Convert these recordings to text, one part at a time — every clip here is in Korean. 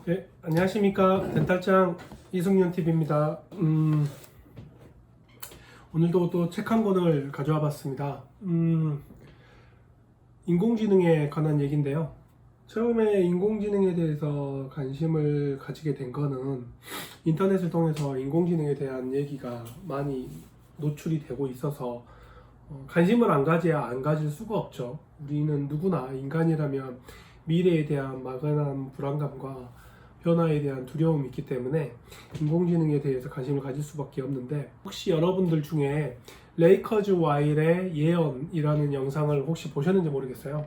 네, 안녕하십니까. 덴탈장 이승윤 TV입니다. 오늘도 또 책 한 권을 가져와 봤습니다. 인공지능에 관한 얘기인데요. 처음에 인공지능에 대해서 관심을 가지게 된 거는 인터넷을 통해서 인공지능에 대한 얘기가 많이 노출이 되고 있어서 관심을 안 가져야 안 가질 수가 없죠. 우리는 누구나 인간이라면 미래에 대한 막연한 불안감과 변화에 대한 두려움이 있기 때문에 인공지능에 대해서 관심을 가질 수밖에 없는데, 혹시 여러분들 중에 레이커즈 와일의 예언이라는 영상을 혹시 보셨는지 모르겠어요.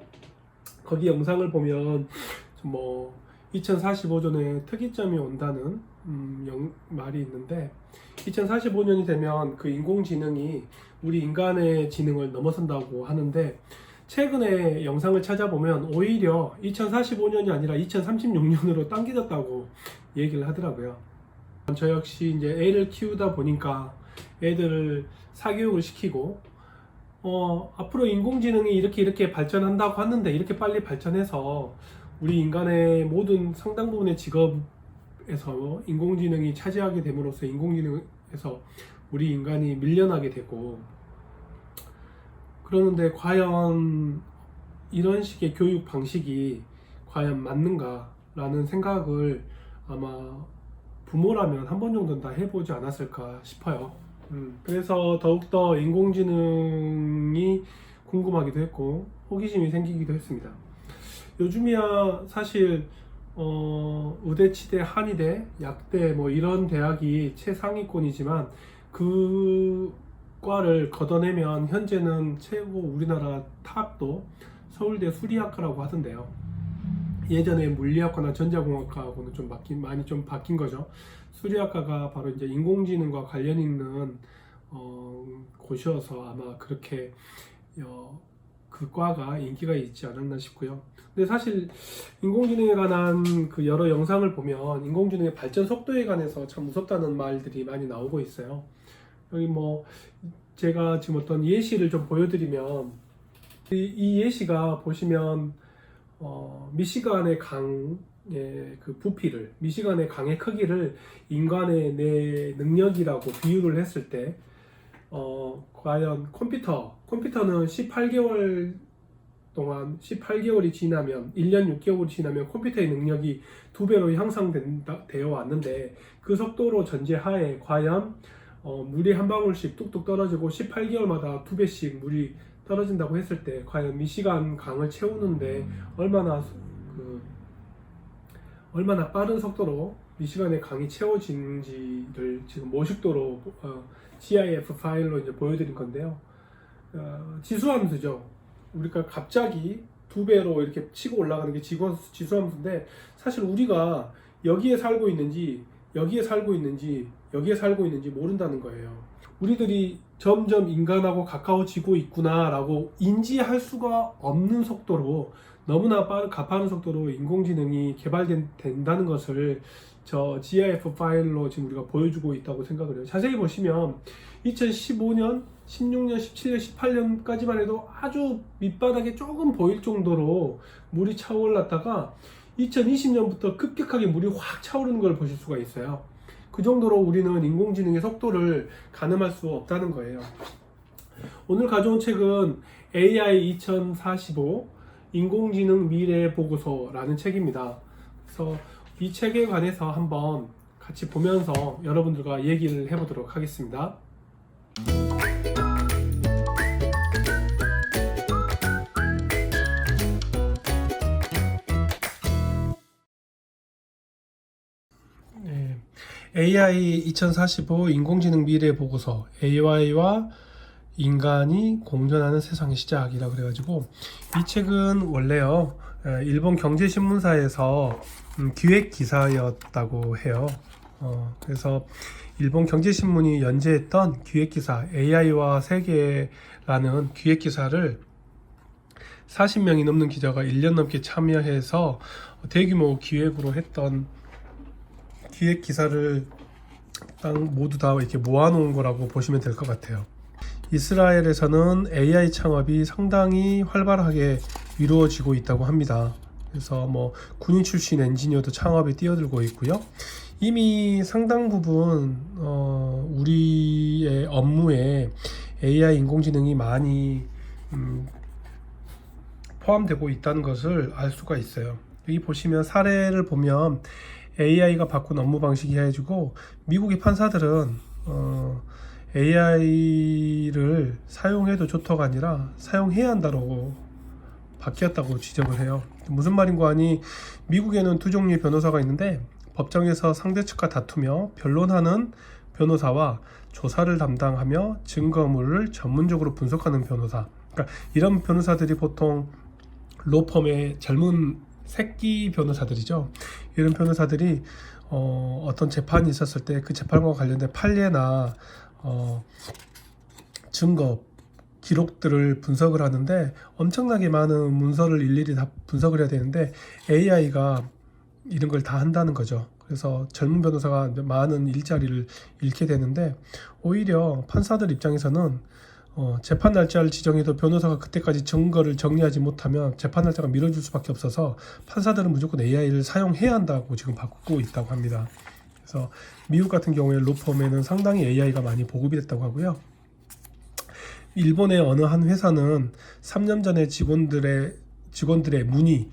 거기 영상을 보면 2045년에 특이점이 온다는 말이 있는데, 2045년이 되면 그 인공지능이 우리 인간의 지능을 넘어선다고 하는데, 최근에 영상을 찾아보면 오히려 2045년이 아니라 2036년으로 당겨졌다고 얘기를 하더라고요. 저 역시 이제 애를 키우다 보니까 애들을 사교육을 시키고 앞으로 인공지능이 이렇게 발전한다고 하는데, 이렇게 빨리 발전해서 우리 인간의 모든 상당 부분의 직업에서 인공지능이 차지하게 됨으로써 인공지능에서 우리 인간이 밀려나게 되고, 그러는데 과연 이런 식의 교육 방식이 과연 맞는가 라는 생각을 아마 부모라면 한 번 정도는 다 해보지 않았을까 싶어요. 그래서 더욱더 인공지능이 궁금하기도 했고 호기심이 생기기도 했습니다. 요즘이야 사실 의대치대, 한의대, 약대 이런 대학이 최상위권이지만 그 과를 걷어내면 현재는 최고 우리나라 탑도 서울대 수리학과라고 하던데요. 예전에 물리학과나 전자공학과하고는 많이 바뀐 거죠. 수리학과가 바로 이제 인공지능과 관련 있는 곳이어서 아마 그렇게 그 과가 인기가 있지 않았나 싶고요. 근데 사실 인공지능에 관한 그 여러 영상을 보면 인공지능의 발전 속도에 관해서 참 무섭다는 말들이 많이 나오고 있어요. 여기 제가 지금 어떤 예시를 좀 보여드리면, 이 예시가 보시면 미시간의 강의 그 부피를, 미시간의 강의 크기를 인간의 내 능력이라고 비유를 했을 때 과연 컴퓨터는 18개월 동안 18개월이 지나면 1년 6개월이 지나면 컴퓨터의 능력이 2배로 향상되어 왔는데, 그 속도로 전제하에 과연 물이 한 방울씩 뚝뚝 떨어지고 18개월마다 2배씩 물이 떨어진다고 했을 때 과연 미시간 강을 채우는데 얼마나 빠른 속도로 미시간의 강이 채워지는지를 지금 모식도로 GIF 파일로 이제 보여드린 건데요. 지수함수죠. 우리가 갑자기 2배로 이렇게 치고 올라가는 게 지수함수인데, 사실 우리가 여기에 살고 있는지 여기에 살고 있는지 모른다는 거예요. 우리들이 점점 인간하고 가까워지고 있구나 라고 인지할 수가 없는 속도로, 너무나 가파른 속도로 인공지능이 개발된다는 것을 저 GIF 파일로 지금 우리가 보여주고 있다고 생각을 해요. 자세히 보시면 2015년, 16년, 17년, 18년까지만 해도 아주 밑바닥에 조금 보일 정도로 물이 차올랐다가 2020년부터 급격하게 물이 확 차오르는 걸 보실 수가 있어요. 그 정도로 우리는 인공지능의 속도를 가늠할 수 없다는 거예요. 오늘 가져온 책은 AI 2045 인공지능 미래 보고서라는 책입니다. 그래서 이 책에 관해서 한번 같이 보면서 여러분들과 얘기를 해보도록 하겠습니다. AI 2045 인공지능 미래 보고서, AI와 인간이 공존하는 세상의 시작이라 그래가지고, 이 책은 원래요 일본 경제신문사에서 기획 기사였다고 해요. 그래서 일본 경제신문이 연재했던 기획 기사, AI와 세계라는 기획 기사를 40명이 넘는 기자가 1년 넘게 참여해서 대규모 기획으로 했던 기획 기사를 모두 다 이렇게 모아놓은 거라고 보시면 될 것 같아요. 이스라엘에서는 AI 창업이 상당히 활발하게 이루어지고 있다고 합니다. 그래서 뭐 군인 출신 엔지니어도 창업에 뛰어들고 있고요. 이미 상당 부분 우리의 업무에 AI 인공지능이 많이 포함되고 있다는 것을 알 수가 있어요. 여기 보시면 사례를 보면 AI가 바꾼 업무 방식이 해주고, 미국의 판사들은 AI를 사용해도 좋다가 아니라 사용해야 한다고 바뀌었다고 지적을 해요. 무슨 말인고 하니, 미국에는 두 종류의 변호사가 있는데, 법정에서 상대 측과 다투며 변론하는 변호사와 조사를 담당하며 증거물을 전문적으로 분석하는 변호사. 그러니까 이런 변호사들이 보통 로펌의 젊은 새끼 변호사들이죠. 이런 변호사들이 어떤 재판이 있었을 때 그 재판과 관련된 판례나 증거 기록들을 분석을 하는데, 엄청나게 많은 문서를 일일이 다 분석을 해야 되는데 AI가 이런 걸 다 한다는 거죠. 그래서 젊은 변호사가 많은 일자리를 잃게 되는데, 오히려 판사들 입장에서는 재판 날짜를 지정해도 변호사가 그때까지 증거를 정리하지 못하면 재판 날짜가 미뤄질 수밖에 없어서 판사들은 무조건 AI를 사용해야 한다고 지금 바꾸고 있다고 합니다. 그래서 미국 같은 경우에 로펌에는 상당히 AI가 많이 보급이 됐다고 하고요. 일본의 어느 한 회사는 3년 전에 직원들의 문의,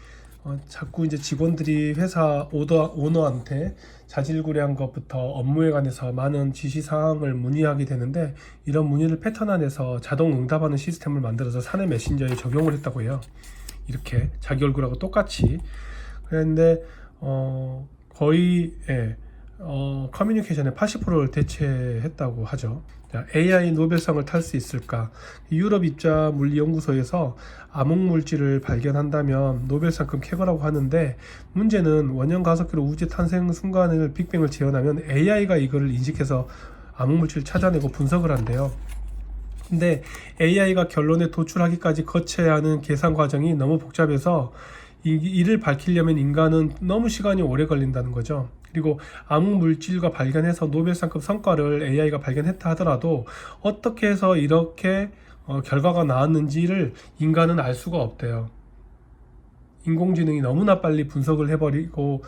자꾸 이제 직원들이 회사 오너한테 자질구레한 것부터 업무에 관해서 많은 지시사항을 문의하게 되는데, 이런 문의를 패턴 안에서 자동 응답하는 시스템을 만들어서 사내 메신저에 적용을 했다고 해요. 이렇게 자기 얼굴하고 똑같이. 그런데 거의 커뮤니케이션의 80%를 대체했다고 하죠. AI 노벨상을 탈 수 있을까? 유럽 입자 물리연구소에서 암흑물질을 발견한다면 노벨상급 쾌거라고 하는데, 문제는 원형 가속기로 우주 탄생 순간을 빅뱅을 재현하면 AI가 이거를 인식해서 암흑물질을 찾아내고 분석을 한대요. 근데 AI가 결론에 도출하기까지 거쳐야 하는 계산 과정이 너무 복잡해서 이를 밝히려면 인간은 너무 시간이 오래 걸린다는 거죠. 그리고 암흑 물질과 발견해서 노벨상급 성과를 AI가 발견했다 하더라도 어떻게 해서 이렇게 결과가 나왔는지를 인간은 알 수가 없대요. 인공지능이 너무나 빨리 분석을 해버리고,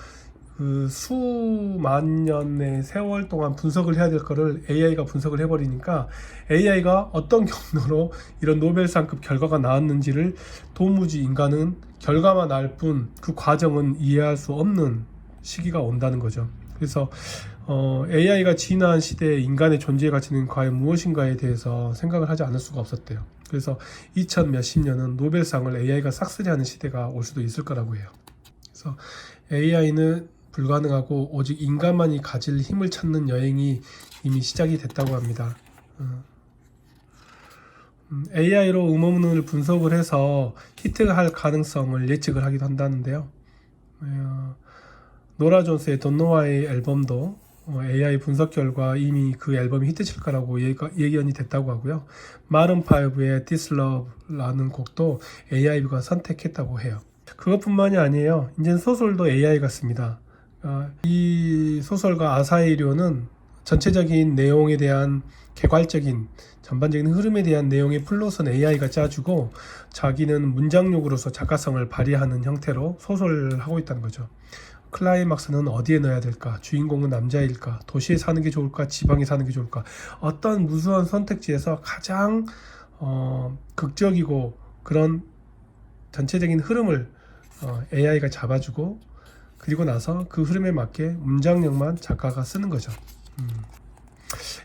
그 수만 년의 세월 동안 분석을 해야 될 거를 AI가 분석을 해버리니까, AI가 어떤 경로로 이런 노벨상급 결과가 나왔는지를 도무지 인간은 결과만 알 뿐 그 과정은 이해할 수 없는 시기가 온다는 거죠. 그래서 AI가 진화한 시대에 인간의 존재의 가치는 과연 무엇인가에 대해서 생각을 하지 않을 수가 없었대요. 그래서 2000 몇십 년은 노벨상을 AI가 싹쓸이하는 시대가 올 수도 있을 거라고 해요. 그래서 AI는 불가능하고 오직 인간만이 가질 힘을 찾는 여행이 이미 시작이 됐다고 합니다. AI로 음원을 분석을 해서 히트할 가능성을 예측을 하기도 한다는데요. 노라 존스의 Don't Know Why 앨범도 AI 분석 결과 이미 그 앨범이 히트칠 거라고 예견이 됐다고 하고요. 마룬 5의 This Love라는 곡도 AI가 선택했다고 해요. 그것뿐만이 아니에요. 이제 소설도 AI 같습니다. 이 소설가 아사히료는 전체적인 내용에 대한 개괄적인 전반적인 흐름에 대한 내용의 플롯은 AI가 짜주고, 자기는 문장력으로서 작가성을 발휘하는 형태로 소설을 하고 있다는 거죠. 클라이막스는 어디에 넣어야 될까? 주인공은 남자일까? 도시에 사는 게 좋을까? 지방에 사는 게 좋을까? 어떤 무수한 선택지에서 가장 극적이고 그런 전체적인 흐름을 AI가 잡아주고, 그리고 나서 그 흐름에 맞게 문장력만 작가가 쓰는 거죠.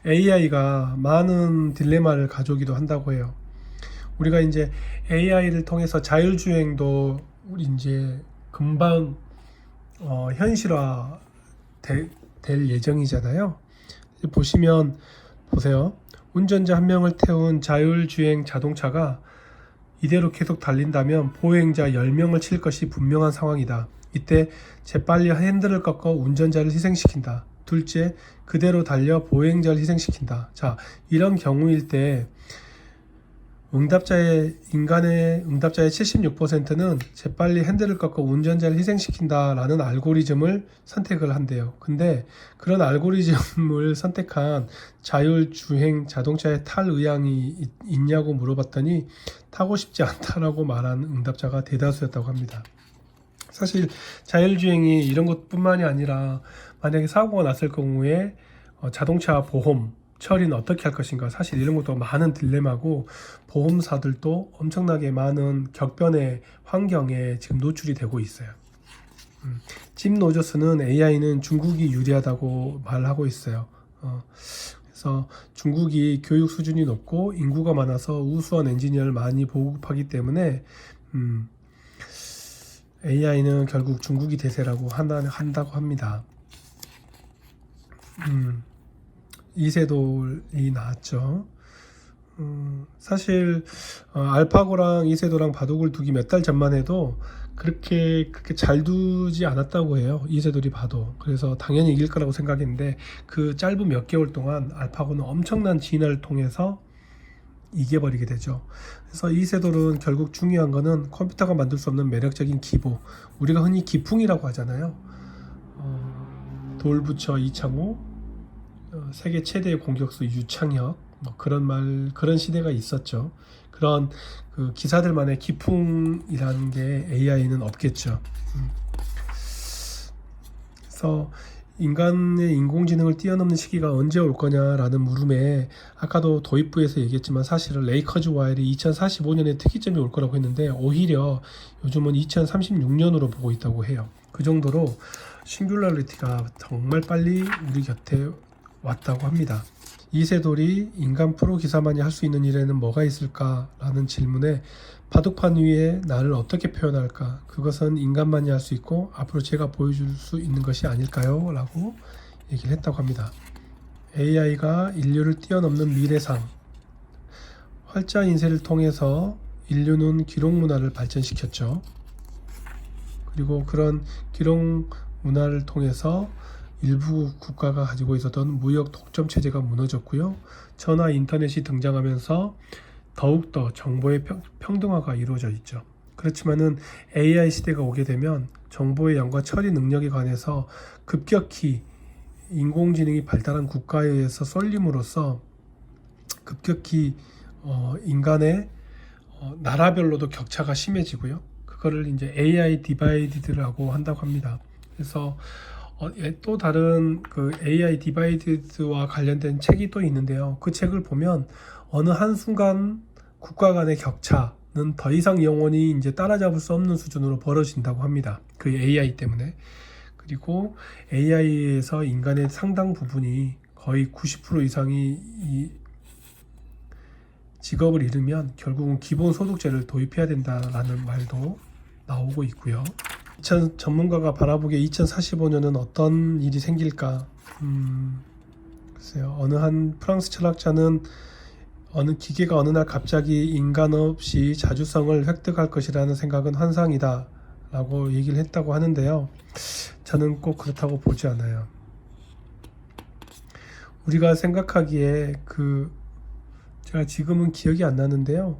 AI가 많은 딜레마를 가져오기도 한다고 해요. 우리가 이제 AI를 통해서 자율주행도 우리 이제 금방 현실화 될 예정이잖아요. 보시면 보세요. 운전자 한 명을 태운 자율주행 자동차가 이대로 계속 달린다면 보행자 10명을 칠 것이 분명한 상황이다. 이때 재빨리 핸들을 꺾어 운전자를 희생시킨다. 둘째, 그대로 달려 보행자를 희생시킨다. 자, 이런 경우일 때 인간의 응답자의 76%는 재빨리 핸들을 꺾어 운전자를 희생시킨다라는 알고리즘을 선택을 한대요. 근데 그런 알고리즘을 선택한 자율주행 자동차에 탈 의향이 있냐고 물어봤더니 타고 싶지 않다라고 말한 응답자가 대다수였다고 합니다. 사실 자율주행이 이런 것뿐만이 아니라 만약에 사고가 났을 경우에 자동차 보험 처리는 어떻게 할 것인가, 사실 이런 것도 많은 딜레마고 보험사들도 엄청나게 많은 격변의 환경에 지금 노출이 되고 있어요. 짐 노저스는 AI는 중국이 유리하다고 말하고 있어요. 그래서 중국이 교육 수준이 높고 인구가 많아서 우수한 엔지니어를 많이 보급하기 때문에 AI는 결국 중국이 대세라고 한다고 합니다. 이세돌이 나왔죠. 사실 알파고랑 이세돌랑 바둑을 두기 몇 달 전만 해도 그렇게 잘 두지 않았다고 해요. 이세돌이 봐도. 그래서 당연히 이길 거라고 생각했는데 그 짧은 몇 개월 동안 알파고는 엄청난 진화를 통해서 이겨버리게 되죠. 그래서 이세돌은 결국 중요한 거는 컴퓨터가 만들 수 없는 매력적인 기보, 우리가 흔히 기풍이라고 하잖아요. 돌부처 이창호, 세계 최대의 공격수 유창혁, 뭐 그런 시대가 있었죠. 그런 그 기사들만의 기풍이라는 게 AI는 없겠죠. 그래서 인간의 인공지능을 뛰어넘는 시기가 언제 올 거냐라는 물음에 아까도 도입부에서 얘기했지만 사실은 레이커즈 와일이 2045년에 특이점이 올 거라고 했는데 오히려 요즘은 2036년으로 보고 있다고 해요. 그 정도로 싱귤러리티가 정말 빨리 우리 곁에 왔다고 합니다. 이세돌이 인간 프로 기사만이 할 수 있는 일에는 뭐가 있을까라는 질문에 바둑판 위에 나를 어떻게 표현할까? 그것은 인간만이 할 수 있고 앞으로 제가 보여줄 수 있는 것이 아닐까요? 라고 얘기를 했다고 합니다. AI가 인류를 뛰어넘는 미래상, 활자 인쇄를 통해서 인류는 기록 문화를 발전시켰죠. 그리고 그런 기록 문화를 통해서 일부 국가가 가지고 있었던 무역 독점 체제가 무너졌고요. 전화 인터넷이 등장하면서 더욱더 정보의 평등화가 이루어져 있죠. 그렇지만은 AI 시대가 오게 되면 정보의 양과 처리 능력에 관해서 급격히 인공지능이 발달한 국가에 의해서 쏠림으로써 급격히 인간의 나라별로도 격차가 심해지고요. 그거를 이제 AI 디바이디드라고 한다고 합니다. 그래서 또 다른 그 AI 디바이드와 관련된 책이 또 있는데요. 그 책을 보면 어느 한순간 국가 간의 격차는 더 이상 영원히 이제 따라잡을 수 없는 수준으로 벌어진다고 합니다. 그 AI 때문에. 그리고 AI에서 인간의 상당 부분이 거의 90% 이상이 이 직업을 잃으면 결국은 기본소득제를 도입해야 된다라는 말도 나오고 있고요. 전문가가 바라보기에 2045년은 어떤 일이 생길까? 글쎄요. 어느 한 프랑스 철학자는 어느 기계가 어느 날 갑자기 인간 없이 자주성을 획득할 것이라는 생각은 환상이다 라고 얘기를 했다고 하는데요. 저는 꼭 그렇다고 보지 않아요. 우리가 생각하기에 제가 지금은 기억이 안 나는데요.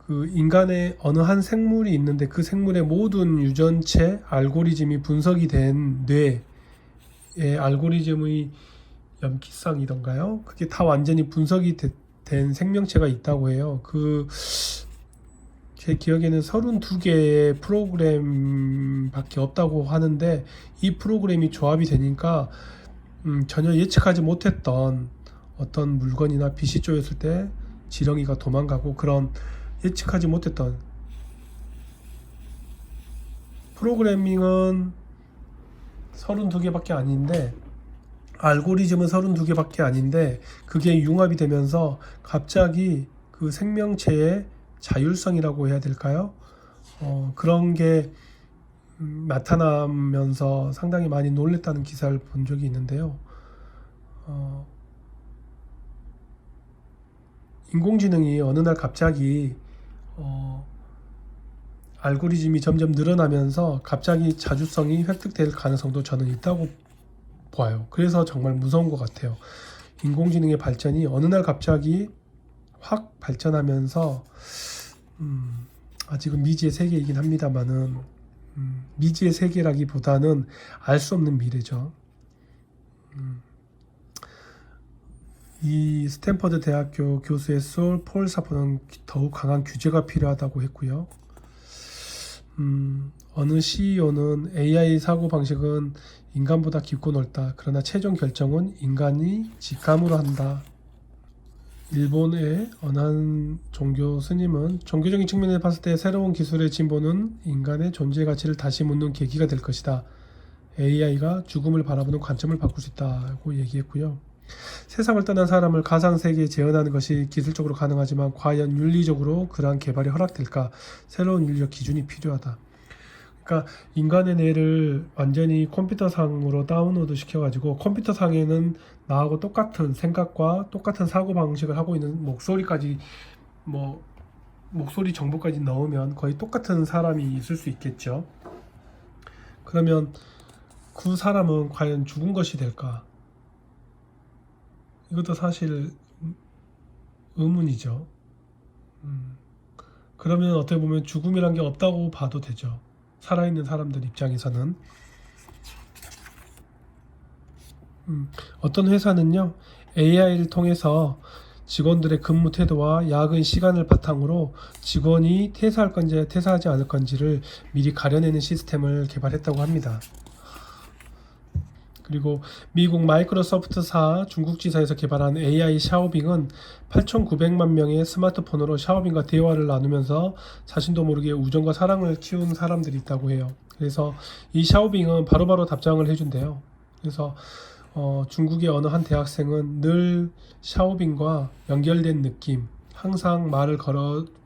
그 인간의 어느 한 생물이 있는데 그 생물의 모든 유전체 알고리즘이 분석이 된 뇌의 알고리즘의 염기성이던가요? 그게 다 완전히 분석이 된 생명체가 있다고 해요. 제 기억에는 32개의 프로그램밖에 없다고 하는데 이 프로그램이 조합이 되니까 전혀 예측하지 못했던 어떤 물건이나 빛이 쪼였을 때 지렁이가 도망가고 그런 예측하지 못했던 프로그래밍은 32개밖에 아닌데 알고리즘은 32개밖에 아닌데 그게 융합이 되면서 갑자기 그 생명체의 자율성이라고 해야 될까요? 그런 게 나타나면서 상당히 많이 놀랬다는 기사를 본 적이 있는데요. 인공지능이 어느 날 갑자기 알고리즘이 점점 늘어나면서 갑자기 자주성이 획득될 가능성도 저는 있다고 봐요. 그래서 정말 무서운 것 같아요. 인공지능의 발전이 어느 날 갑자기 확 발전하면서 아직은 미지의 세계이긴 합니다만은 미지의 세계라기보다는 알 수 없는 미래죠. 이 스탠퍼드 대학교 교수의 폴 사퍼는 더욱 강한 규제가 필요하다고 했고요. 어느 CEO는 AI 사고 방식은 인간보다 깊고 넓다. 그러나 최종 결정은 인간이 직감으로 한다. 일본의 어느 한 종교 스님은 종교적인 측면에서 봤을 때 새로운 기술의 진보는 인간의 존재 가치를 다시 묻는 계기가 될 것이다. AI가 죽음을 바라보는 관점을 바꿀 수 있다고 얘기했고요. 세상을 떠난 사람을 가상세계에 재현하는 것이 기술적으로 가능하지만 과연 윤리적으로 그러한 개발이 허락될까? 새로운 윤리적 기준이 필요하다. 그러니까 인간의 뇌를 완전히 컴퓨터상으로 다운로드 시켜가지고 컴퓨터상에는 나하고 똑같은 생각과 똑같은 사고방식을 하고 있는 목소리까지 목소리 정보까지 넣으면 거의 똑같은 사람이 있을 수 있겠죠. 그러면 그 사람은 과연 죽은 것이 될까? 이것도 사실 의문이죠. 그러면 어떻게 보면 죽음이란 게 없다고 봐도 되죠. 살아있는 사람들 입장에서는. 어떤 회사는요, AI를 통해서 직원들의 근무 태도와 야근 시간을 바탕으로 직원이 퇴사할 건지 퇴사하지 않을 건지를 미리 가려내는 시스템을 개발했다고 합니다. 그리고 미국 마이크로소프트사 중국지사에서 개발한 AI 샤오빙은 8,900만 명의 스마트폰으로 샤오빙과 대화를 나누면서 자신도 모르게 우정과 사랑을 키운 사람들이 있다고 해요. 그래서 이 샤오빙은 바로바로 답장을 해준대요. 그래서 중국의 어느 한 대학생은 늘 샤오빙과 연결된 느낌, 항상 말을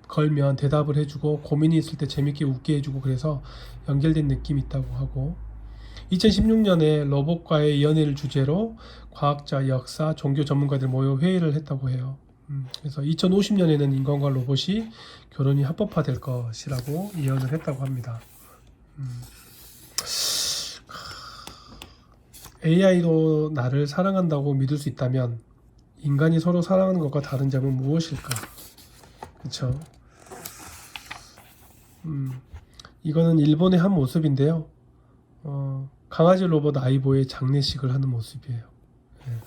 걸면 대답을 해주고 고민이 있을 때 재밌게 웃게 해주고 그래서 연결된 느낌이 있다고 하고, 2016년에 로봇과의 연애를 주제로 과학자, 역사, 종교 전문가들 모여 회의를 했다고 해요. 그래서 2050년에는 인간과 로봇이 결혼이 합법화될 것이라고 예언을 했다고 합니다. AI도 나를 사랑한다고 믿을 수 있다면 인간이 서로 사랑하는 것과 다른 점은 무엇일까? 그렇죠? 이거는 일본의 한 모습인데요. 강아지 로봇 아이보의 장례식을 하는 모습이에요. 네.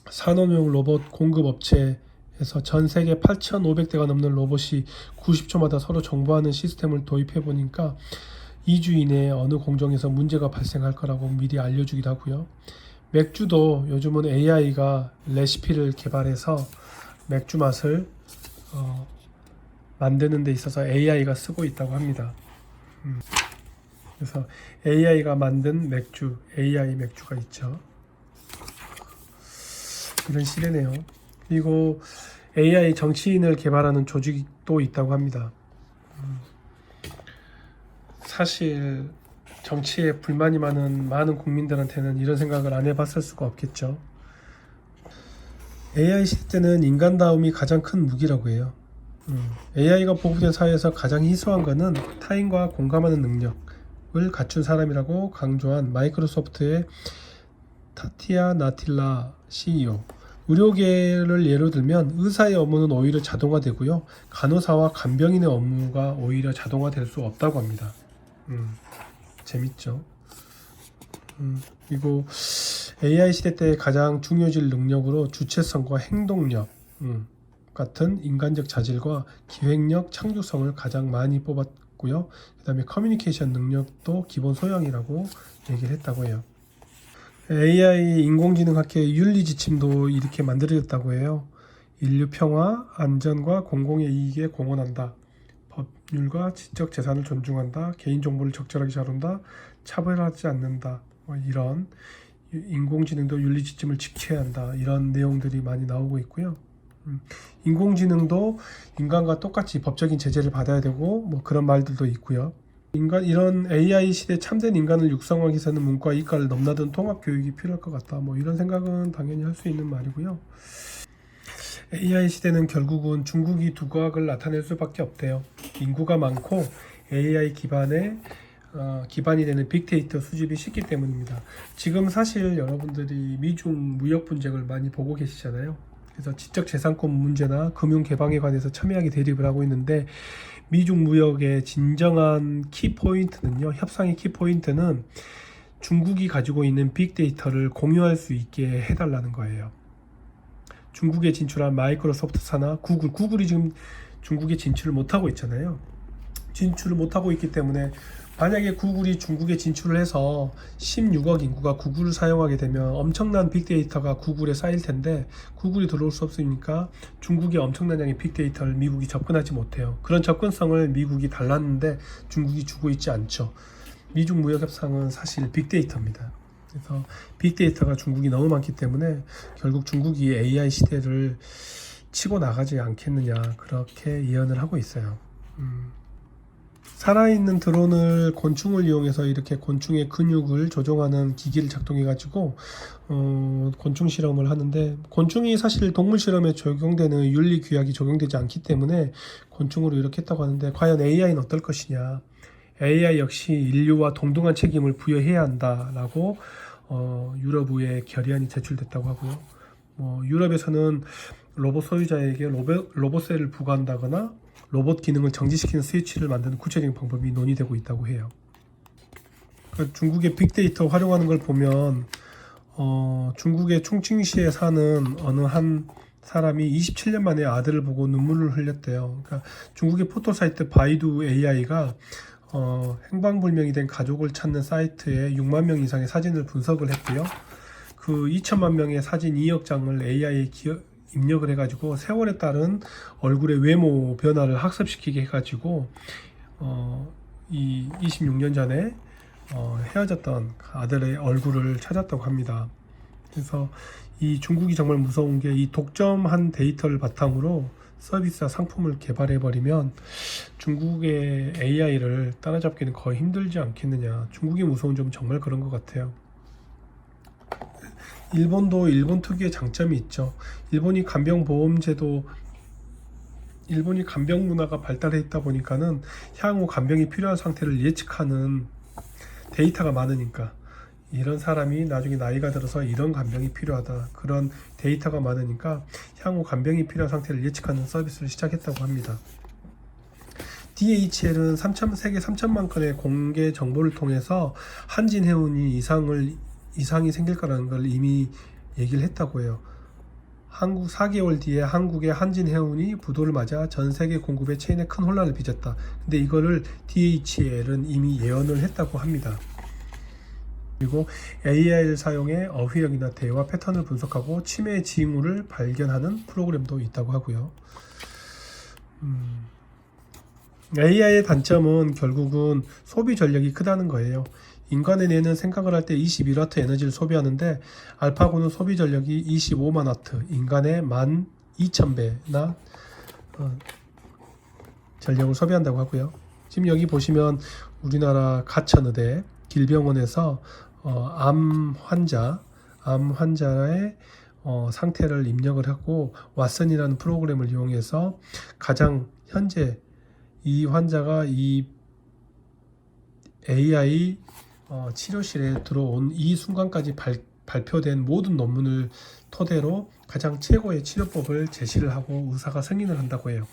산업용 로봇 공급 업체에서 전 세계 8,500대가 넘는 로봇이 90초마다 서로 정보하는 시스템을 도입해 보니까 2주 이내에 어느 공정에서 문제가 발생할 거라고 미리 알려주기도 하고요. 맥주도 요즘은 AI가 레시피를 개발해서 맥주 맛을 만드는 데 있어서 AI가 쓰고 있다고 합니다. 그래서 AI가 만든 맥주, AI 맥주가 있죠. 이런 시대네요. 그리고 AI 정치인을 개발하는 조직도 있다고 합니다. 사실 정치에 불만이 많은 국민들한테는 이런 생각을 안 해봤을 수가 없겠죠. AI 시대 때는 인간다움이 가장 큰 무기라고 해요. AI가 보급된 사회에서 가장 희소한 것은 타인과 공감하는 능력을 갖춘 사람이라고 강조한 마이크로소프트의 타티아 나틸라 CEO. 의료계를 예로 들면 의사의 업무는 오히려 자동화되고요. 간호사와 간병인의 업무가 오히려 자동화될 수 없다고 합니다. 재밌죠? 그리고 AI 시대 때 가장 중요질 능력으로 주체성과 행동력 같은 인간적 자질과 기획력, 창조성을 가장 많이 뽑았고요. 그 다음에 커뮤니케이션 능력도 기본 소양이라고 얘기를 했다고 해요. AI 인공지능학회의 윤리 지침도 이렇게 만들어졌다고 해요. 인류 평화, 안전과 공공의 이익에 공헌한다. 법률과 지적 재산을 존중한다. 개인정보를 적절하게 다룬다. 차별하지 않는다. 이런 인공지능도 윤리 지침을 지켜야 한다. 이런 내용들이 많이 나오고 있고요. 인공지능도 인간과 똑같이 법적인 제재를 받아야 되고 그런 말들도 있고요. 이런 AI 시대 참된 인간을 육성하기 위해서는 문과 이과를 넘나든 통합 교육이 필요할 것 같다. 이런 생각은 당연히 할 수 있는 말이고요. AI 시대는 결국은 중국이 두각을 나타낼 수밖에 없대요. 인구가 많고 AI 기반이 되는 빅데이터 수집이 쉽기 때문입니다. 지금 사실 여러분들이 미중 무역 분쟁을 많이 보고 계시잖아요. 그래서 지적재산권 문제나 금융 개방에 관해서 첨예하게 대립을 하고 있는데, 미중 무역의 진정한 키포인트는요, 협상의 키포인트는 중국이 가지고 있는 빅데이터를 공유할 수 있게 해달라는 거예요. 중국에 진출한 마이크로소프트사나 구글이 지금 중국에 진출을 못하고 있잖아요. 진출을 못하고 있기 때문에 만약에 구글이 중국에 진출을 해서 16억 인구가 구글을 사용하게 되면 엄청난 빅데이터가 구글에 쌓일 텐데 구글이 들어올 수 없으니까 중국에 엄청난 양의 빅데이터를 미국이 접근하지 못해요. 그런 접근성을 미국이 달랐는데 중국이 주고 있지 않죠. 미중 무역 협상은 사실 빅데이터입니다. 그래서 빅데이터가 중국이 너무 많기 때문에 결국 중국이 AI 시대를 치고 나가지 않겠느냐 그렇게 예언을 하고 있어요. 살아있는 드론을 곤충을 이용해서 이렇게 곤충의 근육을 조종하는 기기를 작동해 가지고 곤충 실험을 하는데, 곤충이 사실 동물 실험에 적용되는 윤리 규약이 적용되지 않기 때문에 곤충으로 이렇게 했다고 하는데, 과연 AI는 어떨 것이냐. AI 역시 인류와 동등한 책임을 부여해야 한다라고 유럽의 결의안이 제출됐다고 하고요. 유럽에서는 로봇 소유자에게 로봇세를 부과한다거나 로봇 기능을 정지시키는 스위치를 만드는 구체적인 방법이 논의되고 있다고 해요. 중국의 빅데이터 활용하는 걸 보면 중국의 충칭시에 사는 어느 한 사람이 27년 만에 아들을 보고 눈물을 흘렸대요. 그러니까 중국의 포털 사이트 바이두 AI가 행방불명이 된 가족을 찾는 사이트에 6만 명 이상의 사진을 분석을 했고요. 그 2천만 명의 사진 2억 장을 AI에 입력을 해가지고 세월에 따른 얼굴의 외모 변화를 학습시키게 해가지고 이 26년 전에 헤어졌던 아들의 얼굴을 찾았다고 합니다. 그래서 이 중국이 정말 무서운 게 이 독점한 데이터를 바탕으로 서비스와 상품을 개발해버리면 중국의 AI를 따라잡기는 거의 힘들지 않겠느냐. 중국이 무서운 점은 정말 그런 것 같아요. 일본도 일본 특유의 장점이 있죠. 일본이 간병 문화가 발달해 있다 보니까는 향후 간병이 필요한 상태를 예측하는 데이터가 많으니까, 이런 사람이 나중에 나이가 들어서 이런 간병이 필요하다, 그런 데이터가 많으니까 향후 간병이 필요한 상태를 예측하는 서비스를 시작했다고 합니다. DHL은 세계 3천만 건의 공개 정보를 통해서 한진 해운이 이상이 생길 거라는 걸 이미 얘기를 했다고 해요. 4개월 뒤에 한국의 한진 해운이 부도를 맞아 전 세계 공급의 체인에 큰 혼란을 빚었다. 근데 이거를 DHL은 이미 예언을 했다고 합니다. 그리고 AI를 사용해 어휘력이나 대화 패턴을 분석하고 치매 징후를 발견하는 프로그램도 있다고 하고요. AI의 단점은 결국은 소비 전력이 크다는 거예요. 인간의 뇌는 생각을 할 때 21W 에너지를 소비하는데 알파고는 소비 전력이 25만 W, 인간의 12,000배나 전력을 소비한다고 하고요. 지금 여기 보시면 우리나라 가천의대 길병원에서 암 환자의 상태를 입력을 하고 왓슨이라는 프로그램을 이용해서 가장 현재 이 환자가 이 AI 치료실에 들어온 이 순간까지 발표된 모든 논문을 토대로 가장 최고의 치료법을 제시를 하고 의사가 승인을 한다고 해요.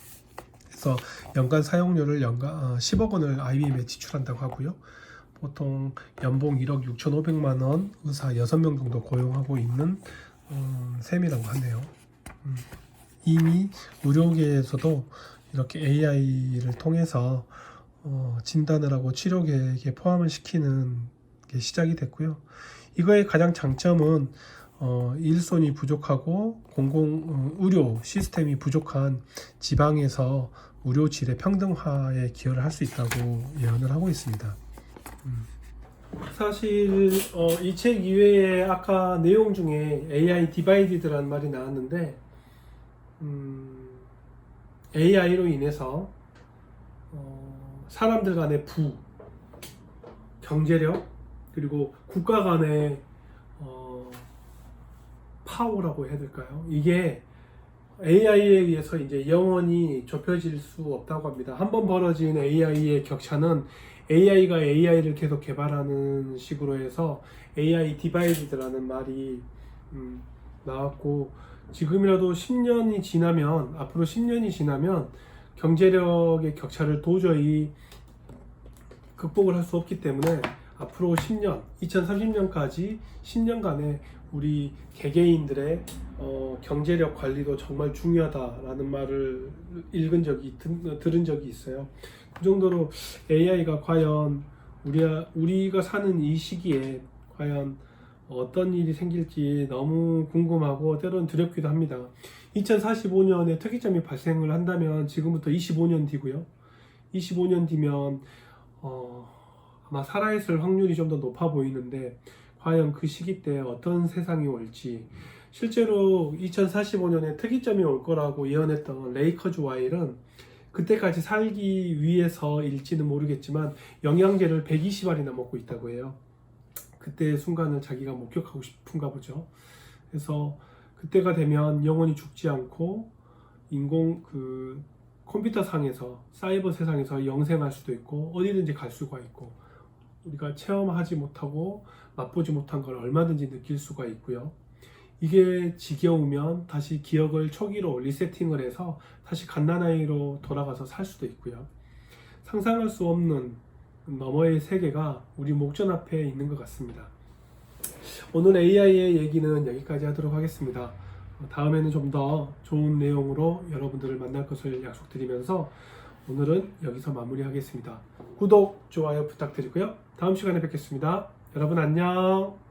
그래서 연간 사용료를 10억 원을 IBM에 지출한다고 하고요. 보통 연봉 1억 6,500만 원, 의사 6명 정도 고용하고 있는 셈이라고 하네요. 이미 의료계에서도 이렇게 AI를 통해서 진단을 하고 치료 계획에 포함을 시키는 게 시작이 됐고요. 이거의 가장 장점은 일손이 부족하고 의료 시스템이 부족한 지방에서 의료 질의 평등화에 기여를 할 수 있다고 예언을 하고 있습니다. 사실 이 책 이외에 아까 내용 중에 AI 디바이디드라는 말이 나왔는데, AI로 인해서 사람들 간의 경제력, 그리고 국가 간의 파워라고 해야 될까요? 이게 AI에 의해서 이제 영원히 좁혀질 수 없다고 합니다. 한번 벌어진 AI의 격차는 AI가 AI를 계속 개발하는 식으로 해서 AI 디바이드라는 말이 나왔고, 지금이라도 10년이 지나면, 앞으로 10년이 지나면 경제력의 격차를 도저히 극복을 할 수 없기 때문에 앞으로 10년, 2030년까지 10년간의 우리 개개인들의 경제력 관리도 정말 중요하다라는 말을 들은 적이 있어요. 그 정도로 AI가 과연 우리가 사는 이 시기에 과연 어떤 일이 생길지 너무 궁금하고 때로는 두렵기도 합니다. 2045년에 특이점이 발생을 한다면 지금부터 25년 뒤고요. 25년 뒤면 아마 살아있을 확률이 좀 더 높아 보이는데 과연 그 시기 때 어떤 세상이 올지, 실제로 2045년에 특이점이 올 거라고 예언했던 레이 커즈와일은 그때까지 살기 위해서일지는 모르겠지만 영양제를 120알이나 먹고 있다고 해요. 그때의 순간을 자기가 목격하고 싶은가 보죠. 그래서 그때가 되면 영원히 죽지 않고 컴퓨터 상에서, 사이버 세상에서 영생할 수도 있고 어디든지 갈 수가 있고, 우리가 체험하지 못하고 맛보지 못한 걸 얼마든지 느낄 수가 있고요. 이게 지겨우면 다시 기억을 초기로 리세팅을 해서 다시 갓난아이로 돌아가서 살 수도 있고요. 상상할 수 없는 너머의 세계가 우리 목전 앞에 있는 것 같습니다. 오늘 AI의 얘기는 여기까지 하도록 하겠습니다. 다음에는 좀 더 좋은 내용으로 여러분들을 만날 것을 약속드리면서 오늘은 여기서 마무리하겠습니다. 구독, 좋아요 부탁드리고요. 다음 시간에 뵙겠습니다. 여러분 안녕.